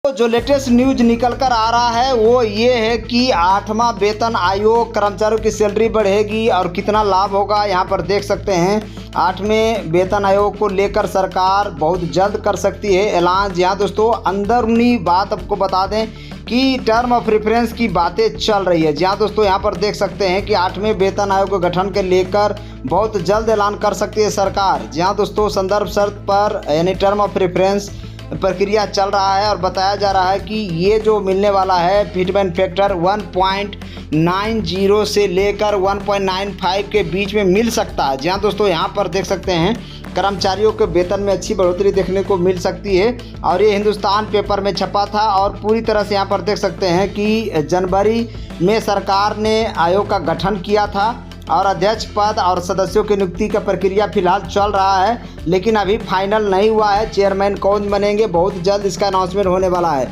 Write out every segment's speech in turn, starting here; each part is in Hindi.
तो जो लेटेस्ट न्यूज निकल कर आ रहा है वो ये है कि 8वां वेतन आयोग कर्मचारियों की सैलरी बढ़ेगी और कितना लाभ होगा यहाँ पर देख सकते हैं। 8वें वेतन आयोग को लेकर सरकार बहुत जल्द कर सकती है ऐलान। जी हाँ दोस्तों, अंदरूनी बात आपको बता दें कि टर्म ऑफ रेफरेंस की बातें चल रही है। जी हाँ दोस्तों, यहाँ पर देख सकते हैं कि 8वें वेतन आयोग के गठन के लेकर बहुत जल्द ऐलान कर सकती है सरकार। जी हाँ दोस्तों, संदर्भ शर्त पर यानी टर्म ऑफ रेफरेंस प्रक्रिया चल रहा है और बताया जा रहा है कि ये जो मिलने वाला है फिटमेंट फैक्टर 1.90 से लेकर 1.95 के बीच में मिल सकता है। जी हाँ दोस्तों, यहाँ पर देख सकते हैं कर्मचारियों के वेतन में अच्छी बढ़ोतरी देखने को मिल सकती है और ये हिंदुस्तान पेपर में छपा था और पूरी तरह से यहाँ पर देख सकते हैं कि जनवरी में सरकार ने आयोग का गठन किया था और अध्यक्ष पद और सदस्यों की नियुक्ति का प्रक्रिया फिलहाल चल रहा है, लेकिन अभी फाइनल नहीं हुआ है। चेयरमैन कौन बनेंगे, बहुत जल्द इसका अनाउंसमेंट होने वाला है।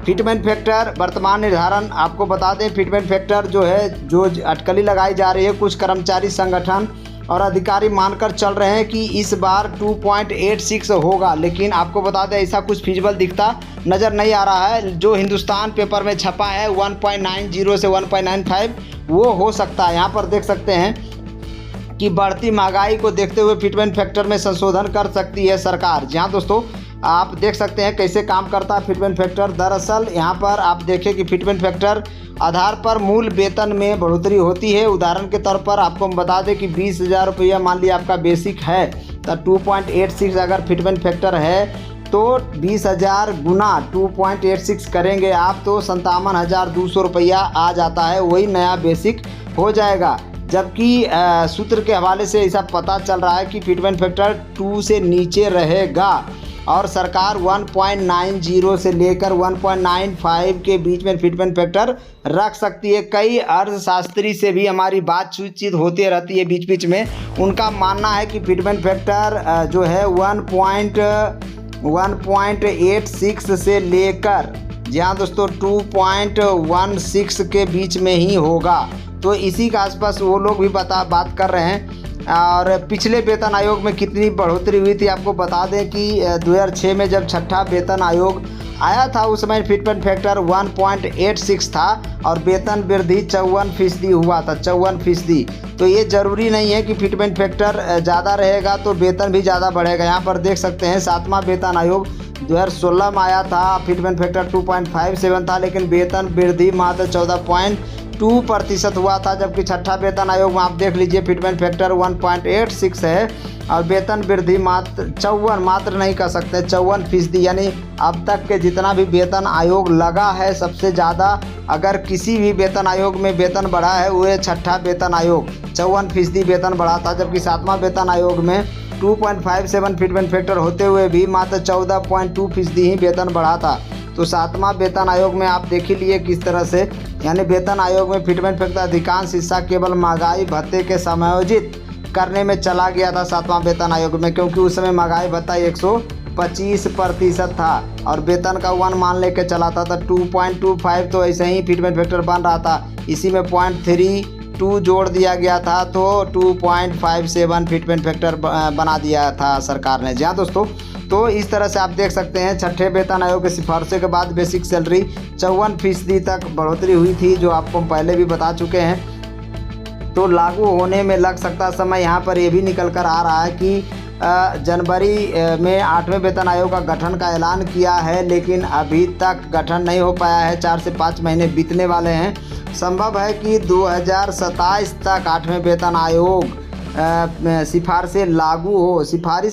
फिटमेंट फैक्टर वर्तमान निर्धारण आपको बता दें, फिटमेंट फैक्टर जो है जो अटकली लगाई जा रही है, कुछ कर्मचारी संगठन और अधिकारी मानकर चल रहे हैं कि इस बार 2.86 होगा, लेकिन आपको बता दें ऐसा कुछ फिजिबल दिखता नज़र नहीं आ रहा है। जो हिंदुस्तान पेपर में छपा है 1.90 से 1.95 वो हो सकता है। यहाँ पर देख सकते हैं कि बढ़ती महंगाई को देखते हुए फिटमेंट फैक्टर में संशोधन कर सकती है सरकार। जी हाँ दोस्तों, आप देख सकते हैं कैसे काम करता है फिटमेंट फैक्टर। दरअसल यहाँ पर आप देखें कि फिटमेंट फैक्टर आधार पर मूल वेतन में बढ़ोतरी होती है। उदाहरण के तौर पर आपको हम बता दें कि 20,000 रुपया मान लिया आपका बेसिक है तो 2.86 अगर फिटमेंट फैक्टर है तो 20,000 गुना 2.86 करेंगे आप तो 57,200 रुपया आ जाता है, वही नया बेसिक हो जाएगा। जबकि सूत्र के हवाले से ऐसा पता चल रहा है कि फिटमेंट फैक्टर 2 से नीचे रहेगा और सरकार 1.90 से लेकर 1.95 के बीच में फिटमेंट फैक्टर रख सकती है। कई अर्थशास्त्री से भी हमारी बातचीत होती रहती है बीच बीच में, उनका मानना है कि फिटमेंट फैक्टर जो है 1.86 से लेकर जी हाँ दोस्तों 2.16 के बीच में ही होगा। तो इसी के आसपास वो लोग भी बात कर रहे हैं। और पिछले वेतन आयोग में कितनी बढ़ोतरी हुई थी आपको बता दें कि 2006 में जब छठा वेतन आयोग आया था उस समय फिटमेंट फैक्टर 1.86 था और वेतन वृद्धि 54% हुआ था, 54%। तो ये ज़रूरी नहीं है कि फिटमेंट फैक्टर ज़्यादा रहेगा तो वेतन भी ज़्यादा बढ़ेगा। यहाँ पर देख सकते हैं 7वां वेतन आयोग 2016 में आया था, फिटमेंट फैक्टर 2.57 था, लेकिन वेतन वृद्धि मात्र 14.2% हुआ था। जबकि छठा वेतन आयोग में आप देख लीजिए फिटमेंट फैक्टर 1.86 है और वेतन वृद्धि मात्र 54% यानी अब तक के जितना भी वेतन आयोग लगा है सबसे ज़्यादा अगर किसी भी वेतन आयोग में वेतन बढ़ा है वो छठा वेतन आयोग 54% वेतन बढ़ा था। जबकि 7वां वेतन आयोग में 2.57 फिटमेंट फैक्टर होते हुए भी मात्र 14.2% ही वेतन बढ़ा था। तो 7वां वेतन आयोग में आप देख ही लिए किस तरह से, यानी वेतन आयोग में फिटमेंट फैक्टर अधिकांश हिस्सा केवल महंगाई भत्ते के समायोजित करने में चला गया था 7वां वेतन आयोग में, क्योंकि उस समय महंगाई भत्ता 125% था और वेतन का 1 मान लेके चला था। 2.25 तो ऐसे ही फिटमेंट फैक्टर बन रहा था, इसी में 0.32 जोड़ दिया गया था तो 2.57 फिटमेंट फैक्टर बना दिया था सरकार ने। जी हाँ दोस्तों, तो इस तरह से आप देख सकते हैं छठे वेतन आयोग की सिफारिशों के बाद बेसिक सैलरी 54% तक बढ़ोतरी हुई थी, जो आपको पहले भी बता चुके हैं। तो लागू होने में लग सकता समय यहाँ पर ये भी निकल कर आ रहा है कि जनवरी में 8वें वेतन आयोग का गठन का ऐलान किया है, लेकिन अभी तक गठन नहीं हो पाया है। 4 से 5 महीने बीतने वाले हैं। संभव है कि 2027 तक 8वें वेतन आयोग सिफारिश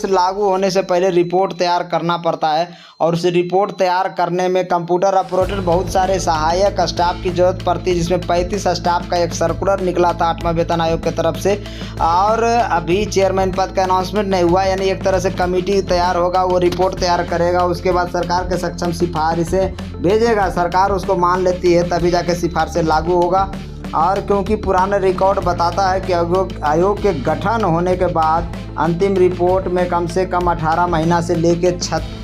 लागू होने से पहले रिपोर्ट तैयार करना पड़ता है और उस रिपोर्ट तैयार करने में कंप्यूटर ऑपरेटर बहुत सारे सहायक स्टाफ की जरूरत पड़ती है, जिसमें 35 स्टाफ का एक सर्कुलर निकला था 8वां वेतन आयोग की तरफ से। और अभी चेयरमैन पद का अनाउंसमेंट नहीं हुआ, यानी एक तरह से कमेटी तैयार होगा, वो रिपोर्ट तैयार करेगा, उसके बाद सरकार के सक्षम सिफारिशें भेजेगा, सरकार उसको मान लेती है तभी जाके सिफारिशें लागू होगा। और क्योंकि पुराना रिकॉर्ड बताता है कि आयोग के गठन होने के बाद अंतिम रिपोर्ट में कम से कम 18 महीना से लेकर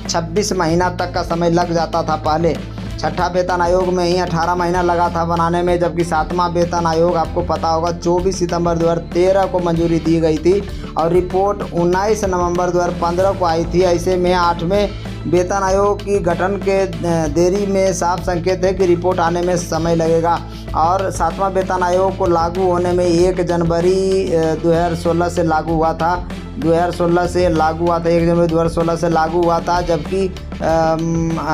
26 महीना तक का समय लग जाता था। पहले छठा वेतन आयोग में ही 18 महीना लगा था बनाने में, जबकि 7वां वेतन आयोग आपको पता होगा 24 सितंबर 2013 को मंजूरी दी गई थी और रिपोर्ट 19 नवंबर 2015 को आई थी। ऐसे में 8वें वेतन आयोग की गठन के देरी में साफ संकेत है कि रिपोर्ट आने में समय लगेगा। और 7वां वेतन आयोग को लागू होने में 1 जनवरी 2016 से लागू हुआ था। 2016 से लागू हुआ था, 1 जनवरी 2016 से लागू हुआ था, जबकि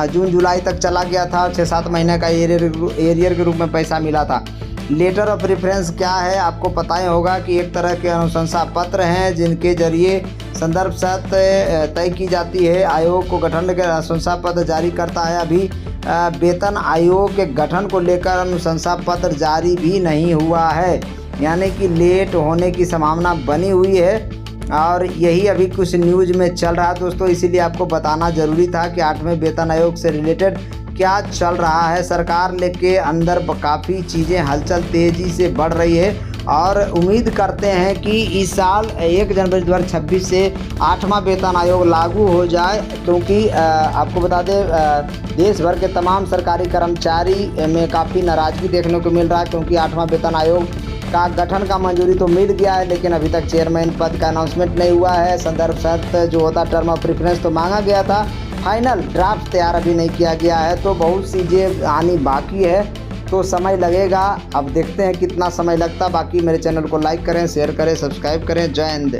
जून जुलाई तक चला गया था। 6-7 महीने का एरियर के रूप में पैसा मिला था। लेटर ऑफ रेफरेंस क्या है आपको पता ही होगा कि एक तरह के अनुशंसा पत्र हैं जिनके जरिए संदर्भ शर्त तय की जाती है। आयोग को गठन के अनुशंसा पत्र जारी करता है। अभी वेतन आयोग के गठन को लेकर अनुशंसा पत्र जारी भी नहीं हुआ है, यानी कि लेट होने की संभावना बनी हुई है। और यही अभी कुछ न्यूज़ में चल रहा है दोस्तों, इसीलिए आपको बताना ज़रूरी था कि 8वें वेतन आयोग से रिलेटेड क्या चल रहा है। सरकार के अंदर काफ़ी चीज़ें हलचल तेज़ी से बढ़ रही है और उम्मीद करते हैं कि इस साल 1 जनवरी 2026 से 8वां वेतन आयोग लागू हो जाए, क्योंकि आपको बता दें देश भर के तमाम सरकारी कर्मचारी में काफ़ी नाराज़गी देखने को मिल रहा है, क्योंकि 8वां वेतन आयोग का गठन का मंजूरी तो मिल गया है, लेकिन अभी तक चेयरमैन पद का अनाउंसमेंट नहीं हुआ है। संदर्भ शर्त जो होता टर्म ऑफ प्रेफरेंस तो मांगा गया था, फाइनल ड्राफ्ट तैयार अभी नहीं किया गया है, तो बहुत सी चीज़ें आनी बाकी है, तो समय लगेगा। अब देखते हैं कितना समय लगता। बाकी मेरे चैनल को लाइक करें, शेयर करें, सब्सक्राइब करें। जय हिंद।